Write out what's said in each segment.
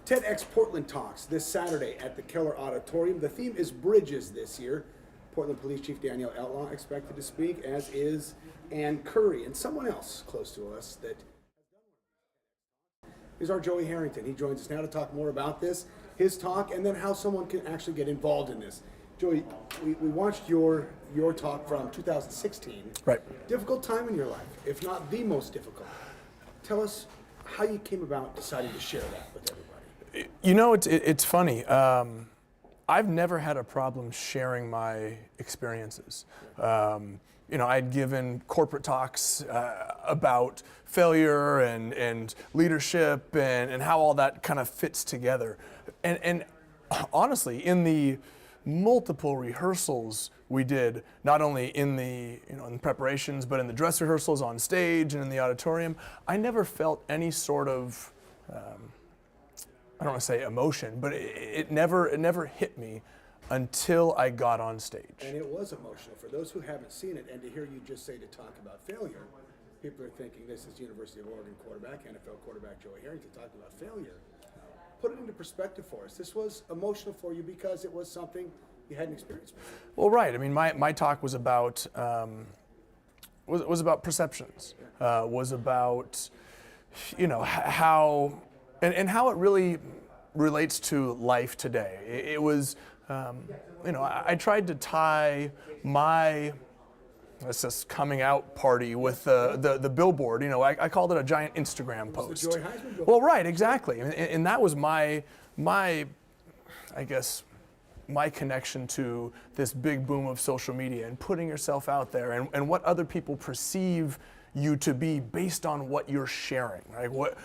TEDx Portland talks this Saturday at the Keller Auditorium. The theme is Bridges this year. Portland Police Chief Danielle Outlaw expected to speak, as is Ann Curry, and someone else close to us that is our Joey Harrington. He joins us now to talk more about this, his talk, and then how someone can actually get involved in this. Joey, we watched your talk from 2016. Right. Difficult time in your life, if not the most difficult. Tell us how you came about deciding to share that with everybody. You know, it's funny. I've never had a problem sharing my experiences. You know, I'd given corporate talks about failure and leadership and how all that kind of fits together. And honestly, in the multiple rehearsals we did, not only in the in preparations, but in the dress rehearsals on stage and in the auditorium, I never felt any sort of I don't want to say emotion, but it never hit me until I got on stage. And it was emotional. For those who haven't seen it, and to hear you just say to talk about failure, people are thinking this is University of Oregon quarterback, NFL quarterback Joey Harrington talking about failure. Put it into perspective for us. This was emotional for you because it was something you hadn't experienced before. Well, right. I mean, my talk was about was about perceptions. Was about how. And how it really relates to life today. It was, I tried to tie my coming out party with the billboard. I called it a giant Instagram post. The Joey Heisman billboard. Well, right, exactly. And that was my I guess, my connection to this big boom of social media and putting yourself out there and what other people perceive you to be based on what you're sharing, right? What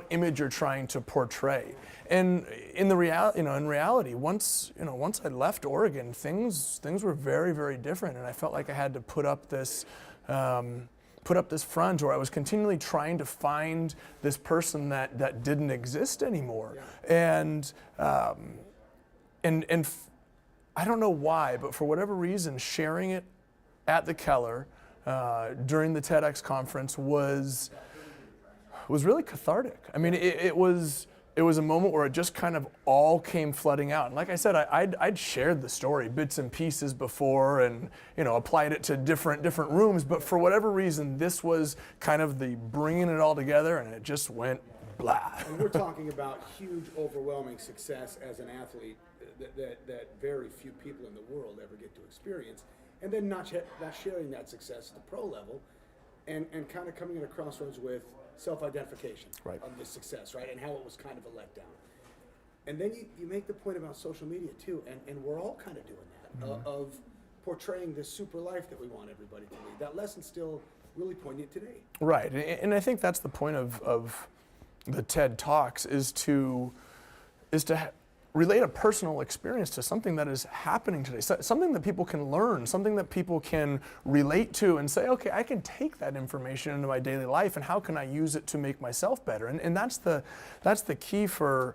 image you're trying to portray. And in reality, once I left Oregon, things were very, very different, and I felt like I had to put up this front, or I was continually trying to find this person that didn't exist anymore. Yeah. And I don't know why, but for whatever reason, sharing it at the Keller during the TEDx conference was really cathartic. I mean, it was a moment where it just kind of all came flooding out. And like I said, I'd shared the story bits and pieces before, and applied it to different rooms. But for whatever reason, this was kind of the bringing it all together, and it just went blah. And we're talking about huge, overwhelming success as an athlete that very few people in the world ever get to experience. And then not sharing that success at the pro level, and kind of coming at a crossroads with self-identification of this success, right? And how it was kind of a letdown. And then you make the point about social media too, and we're all kind of doing that, of portraying this super life that we want everybody to lead. That lesson's still really poignant today. Right, and I think that's the point of the TED Talks is to relate a personal experience to something that is happening today, something that people can learn, something that people can relate to and say, okay, I can take that information into my daily life, and how can I use it to make myself better? And that's the key that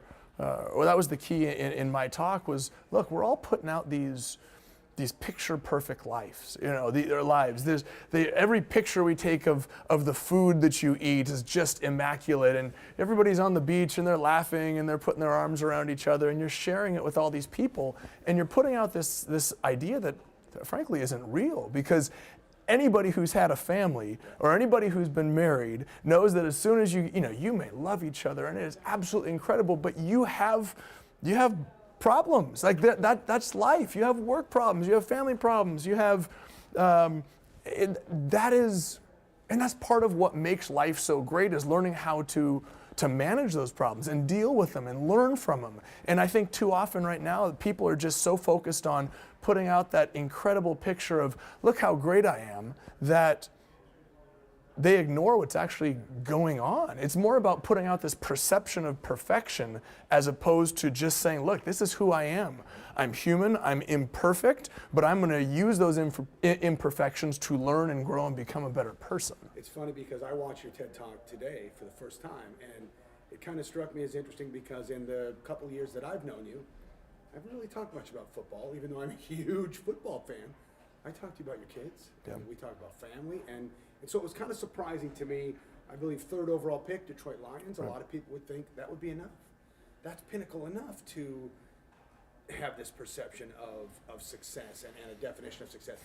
was the key in my talk was, look, we're all putting out these picture perfect lives, their lives. Every picture we take of the food that you eat is just immaculate, and everybody's on the beach and they're laughing and they're putting their arms around each other, and you're sharing it with all these people, and you're putting out this idea that frankly isn't real, because anybody who's had a family or anybody who's been married knows that as soon as you may love each other and it is absolutely incredible, but you have problems. Like that's life. You have work problems, you have family problems, you have and that's part of what makes life so great, is learning how to manage those problems and deal with them and learn from them. And I think too often right now people are just so focused on putting out that incredible picture of, look how great I am, that they ignore what's actually going on. It's more about putting out this perception of perfection as opposed to just saying, look, this is who I am. I'm human, I'm imperfect, but I'm going to use those imperfections to learn and grow and become a better person. It's funny because I watched your TED Talk today for the first time, and it kind of struck me as interesting because in the couple years that I've known you, I haven't really talked much about football, even though I'm a huge football fan. I talked to you about your kids, and we talked about family, and so it was kind of surprising to me. I believe 3rd overall pick, Detroit Lions. A lot of people would think that would be enough. that's pinnacle enough to have this perception of success and a definition of success.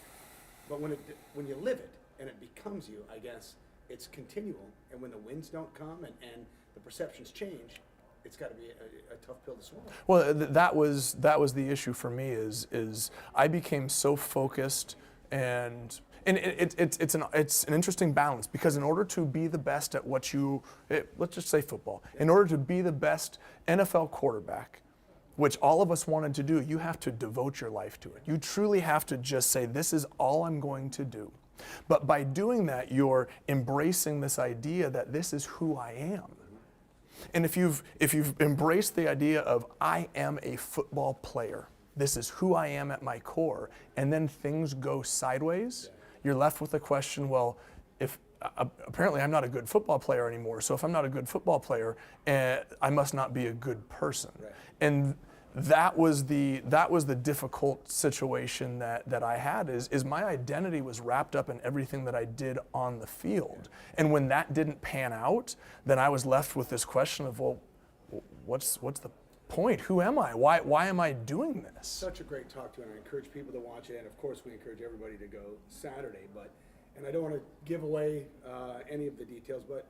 But when you live it and it becomes you, I guess it's continual. And when the wins don't come and the perceptions change, it's got to be a tough pill to swallow. Well, that was the issue for me. Is I became so focused, and it's an interesting balance, because in order to be the best at what let's just say football, in order to be the best NFL quarterback, which all of us wanted to do, you have to devote your life to it. You truly have to just say, this is all I'm going to do. But by doing that, you're embracing this idea that this is who I am. And if you've embraced the idea of, I am a football player, this is who I am at my core, and then things go sideways, you're left with the question, well, if apparently I'm not a good football player anymore, so if I'm not a good football player, I must not be a good person. Right. And that was the difficult situation that I had, is my identity was wrapped up in everything that I did on the field. And when that didn't pan out, then I was left with this question of, well, what's the point? Who am I? Why am I doing this? Such a great talk to, and I encourage people to watch it, and of course we encourage everybody to go Saturday, and I don't want to give away any of the details, but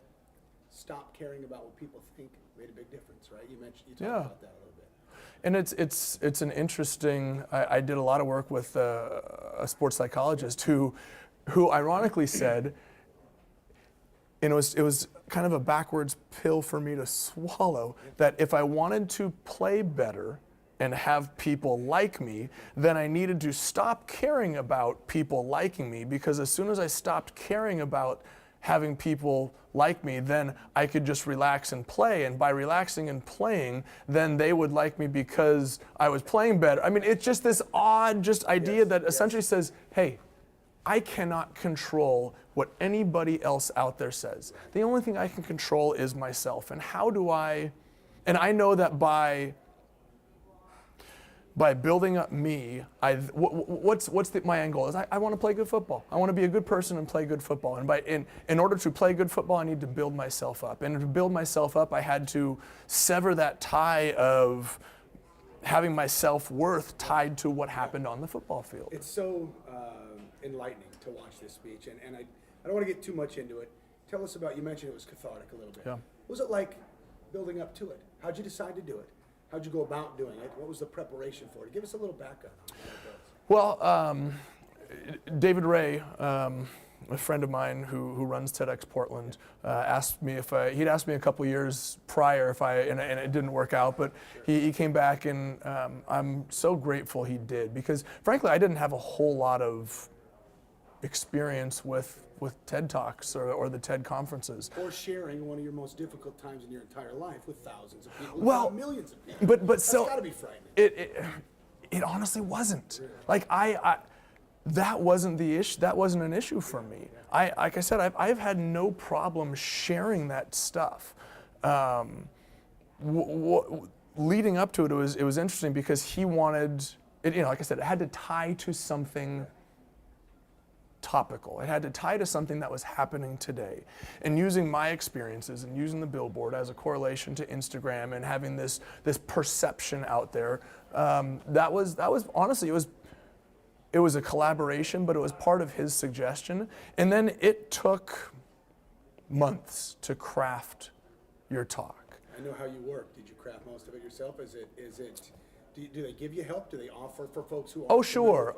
stop caring about what people think made a big difference, right? You talked about that a little bit. And it's an interesting, I did a lot of work with a sports psychologist who ironically said, and it was kind of a backwards pill for me to swallow, that if I wanted to play better and have people like me, then I needed to stop caring about people liking me, because as soon as I stopped caring about having people like me, then I could just relax and play. And by relaxing and playing, then they would like me because I was playing better. I mean, it's just this odd idea that essentially says, hey, I cannot control what anybody else out there says. The only thing I can control is myself. And and I know that by building up me, my end goal is I want to play good football. I want to be a good person and play good football. And in order to play good football, I need to build myself up. And to build myself up, I had to sever that tie of having my self-worth tied to what happened on the football field. It's so enlightening to watch this speech, and I don't want to get too much into it. Tell us about, you mentioned it was cathartic a little bit. Yeah. What was it like building up to it? How'd you decide to do it? How'd you go about doing it? What was the preparation for it? Give us a little background on how it goes. Well, David Ray, a friend of mine who runs TEDx Portland, asked me he'd asked me a couple years prior and it didn't work out, but he came back, and I'm so grateful he did, because frankly I didn't have a whole lot of experience with TED Talks or the TED conferences. Or sharing one of your most difficult times in your entire life with thousands of people, millions of people. But that's so got to be frightening. It honestly wasn't. Really? Like that wasn't the issue. That wasn't an issue for me. Like I said, I've had no problem sharing that stuff. Leading up to it was interesting, because he wanted it. Like I said, it had to tie to something topical. It had to tie to something that was happening today. And using my experiences and using the billboard as a correlation to Instagram and having this perception out there, that was honestly, it was a collaboration, but it was part of his suggestion. And then it took months to craft your talk. I know how you work. Did you craft most of it yourself? Do they give you help? Do they offer for folks who? Oh sure,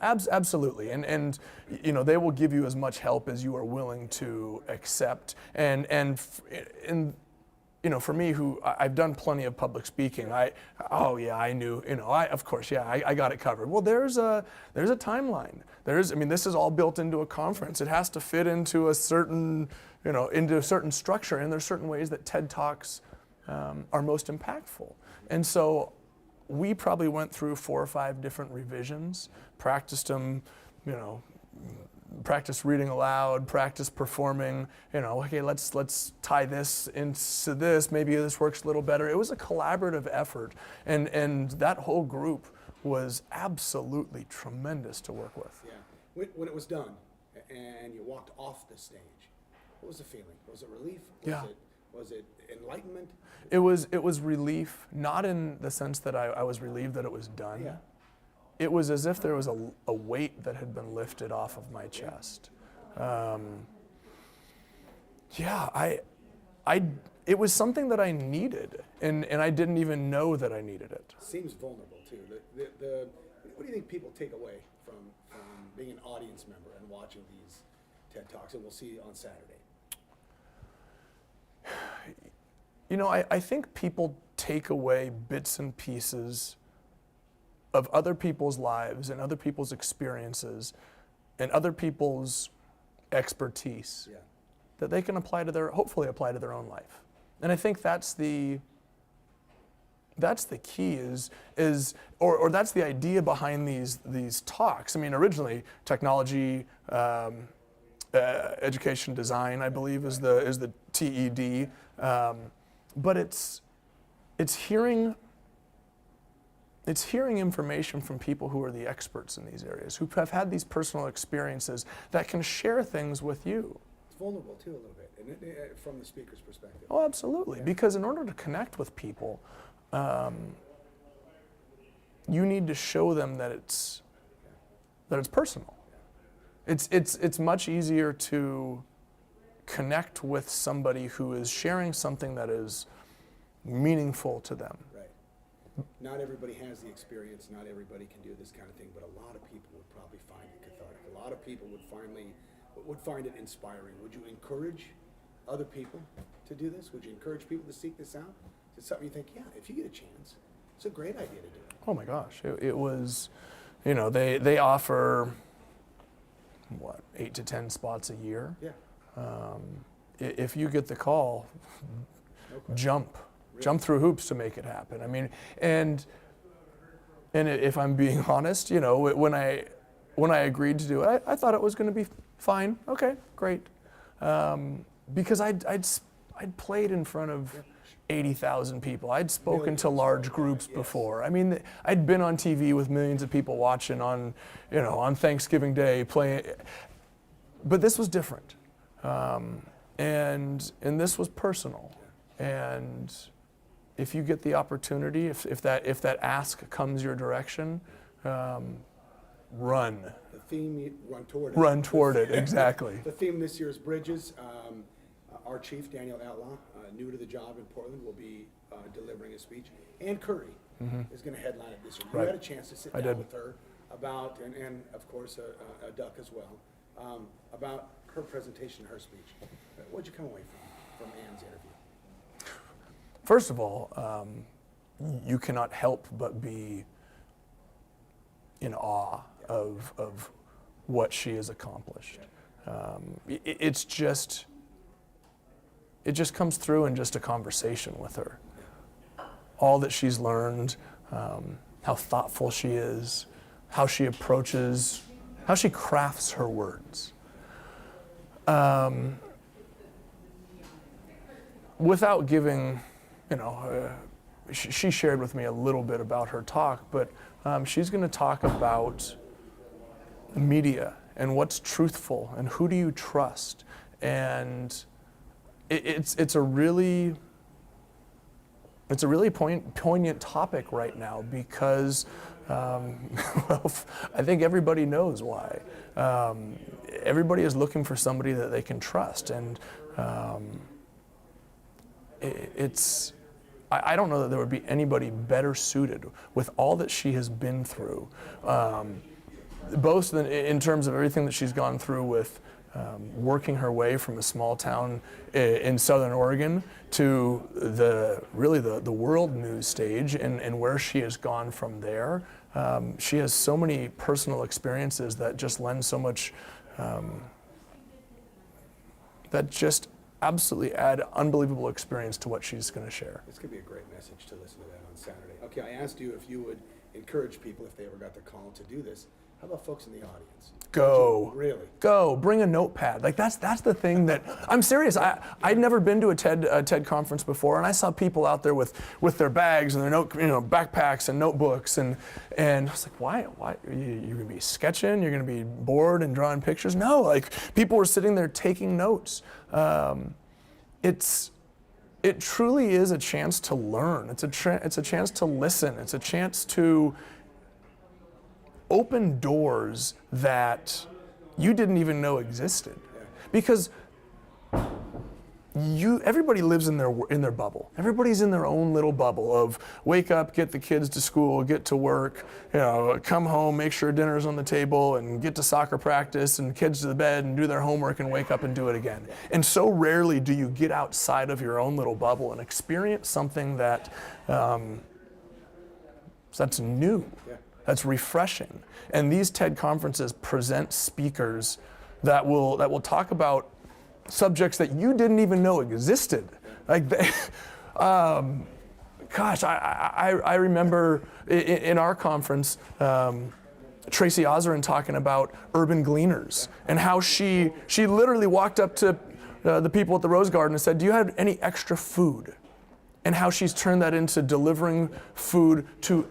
absolutely, and they will give you as much help as you are willing to accept. And for me, I've done plenty of public speaking. I knew, of course, I got it covered. Well, there's a timeline. This is all built into a conference. It has to fit into a certain structure, and there's certain ways that TED Talks are most impactful. And so we probably went through 4 or 5 different revisions, practiced them, practice reading aloud, practice performing, okay, let's tie this into this, maybe this works a little better. It was a collaborative effort, and that whole group was absolutely tremendous to work with. Yeah. When it was done and you walked off the stage, what was the feeling? Was it relief? Was it enlightenment? It was relief, not in the sense that I was relieved that it was done. Yeah. It was as if there was a weight that had been lifted off of my chest. It was something that I needed, and I didn't even know that I needed it. Seems vulnerable too. What do you think people take away from being an audience member and watching these TED Talks? And we'll see you on Saturday. You know, I think people take away bits and pieces of other people's lives and other people's experiences and other people's expertise that they can hopefully apply to their own life. And I think that's the key or that's the idea behind these talks. I mean, originally technology, education design, I believe is the TED. But it's hearing information from people who are the experts in these areas, who have had these personal experiences that can share things with you. It's vulnerable too a little bit, and from the speaker's perspective. Oh, absolutely. Yeah. Because in order to connect with people, you need to show them that it's personal. It's much easier to connect with somebody who is sharing something that is meaningful to them. Right. Not everybody has the experience, not everybody can do this kind of thing, but a lot of people would probably find it cathartic. A lot of people would find it inspiring. Would you encourage other people to do this? Would you encourage people to seek this out? Is it something you think, yeah, if you get a chance, it's a great idea to do it? Oh my gosh, it was, you know, they offer, 8 to 10 spots a year? Yeah. If you get the call, jump through hoops to make it happen. I mean, and if I'm being honest, you know, when I agreed to do it, I thought it was going to be fine. Okay, great, because I'd played in front of 80,000 people. I'd spoken to large groups before. I mean, I'd been on TV with millions of people watching on Thanksgiving Day playing, but this was different. And this was personal, and if you get the opportunity, if that ask comes your direction, run. The theme, run toward it. Run toward it, exactly. The theme this year is bridges. Our chief, Daniel Outlaw, new to the job in Portland, will be delivering a speech. Ann Curry is going to headline it this year. You had a chance to sit down with her about, and of course a duck as well, about her presentation, her speech. What'd you come away from Ann's interview? First of all, you cannot help but be in awe of what she has accomplished. It just comes through in just a conversation with her. All that she's learned, how thoughtful she is, how she approaches, how she crafts her words. Without giving, she shared with me a little bit about her talk, but she's going to talk about media and what's truthful and who do you trust. And it's a really poignant topic right now because, well, I think everybody knows why. Everybody is looking for somebody that they can trust, and I don't know that there would be anybody better suited with all that she has been through, both in terms of everything that she's gone through with working her way from a small town in Southern Oregon to the world news stage and where she has gone from there. She has so many personal experiences that just lend so much, that just absolutely add unbelievable experience to what she's going to share. It's going to be a great message to listen to that on Saturday. Okay, I asked you if you would encourage people if they ever got the call to do this. How about folks in the audience? Go. Really? Go. Bring a notepad. Like that's the thing that I'm serious. I'd never been to a TED conference before, and I saw people out there with their bags and their backpacks and notebooks, and I was like, why? You're gonna be sketching? You're gonna be bored and drawing pictures? No, like people were sitting there taking notes. it truly is a chance to learn. It's a chance to listen. It's a chance to open doors that you didn't even know existed. Because everybody lives in their bubble. Everybody's in their own little bubble of wake up, get the kids to school, get to work, come home, make sure dinner's on the table, and get to soccer practice, and kids to the bed and do their homework and wake up and do it again. And so rarely do you get outside of your own little bubble and experience something that that's new, that's refreshing. And these TED conferences present speakers that will talk about subjects that you didn't even know existed. Like, I remember in our conference, Tracy Ozerin talking about urban gleaners and how she literally walked up to the people at the Rose Garden and said, "Do you have any extra food?" And how she's turned that into delivering food to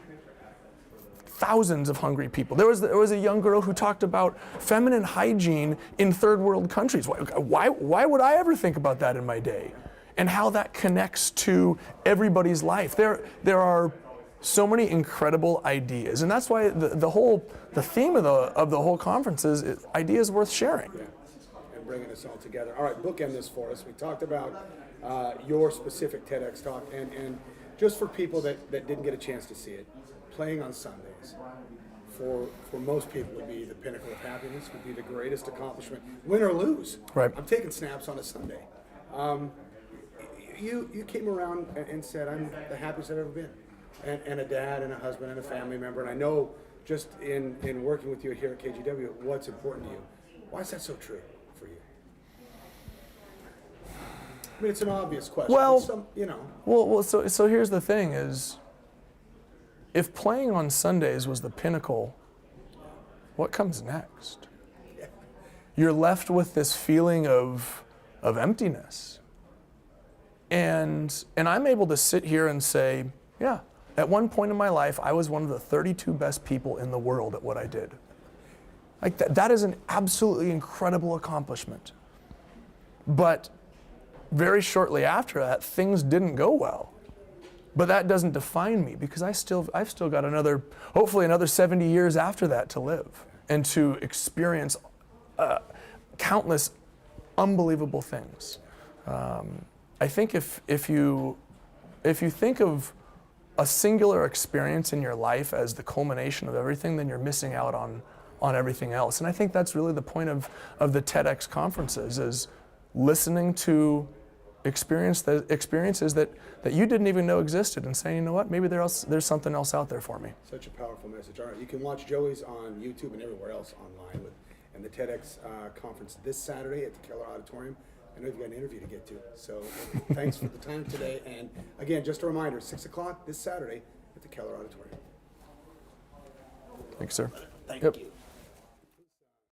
thousands of hungry people. There was a young girl who talked about feminine hygiene in third world countries. Why would I ever think about that in my day? And how that connects to everybody's life. There are so many incredible ideas, and that's why the theme of the whole conference is ideas worth sharing. Yeah. And bringing us all together. All right, bookend this for us. We talked about your specific TEDx talk, and just for people that didn't get a chance to see it, playing on Sundays for most people would be the pinnacle of happiness, would be the greatest accomplishment, win or lose. Right. I'm taking snaps on a Sunday. You came around and said, "I'm the happiest I've ever been," and a dad and a husband and a family member. And I know just in working with you here at KGW, what's important to you. Why is that so true for you? I mean, it's an obvious question. Well, so here's the thing is, if playing on Sundays was the pinnacle, what comes next? You're left with this feeling of emptiness. And I'm able to sit here and say, yeah, at one point in my life, I was one of the 32 best people in the world at what I did. Like that is an absolutely incredible accomplishment. But very shortly after that, things didn't go well. But that doesn't define me, because I've still got hopefully another 70 years after that to live and to experience countless unbelievable things. I think if you think of a singular experience in your life as the culmination of everything, then you're missing out on everything else. And I think that's really the point of the TEDx conferences, is listening to experiences that you didn't even know existed, and saying, you know what, maybe there's something else out there for me. Such a powerful message. All right, you can watch Joey's on YouTube and everywhere else online and the TEDx conference this Saturday at the Keller Auditorium. I know you've got an interview to get to, so thanks for the time today. And again, just a reminder, 6 o'clock this Saturday at the Keller Auditorium. Thanks, sir. Thank you.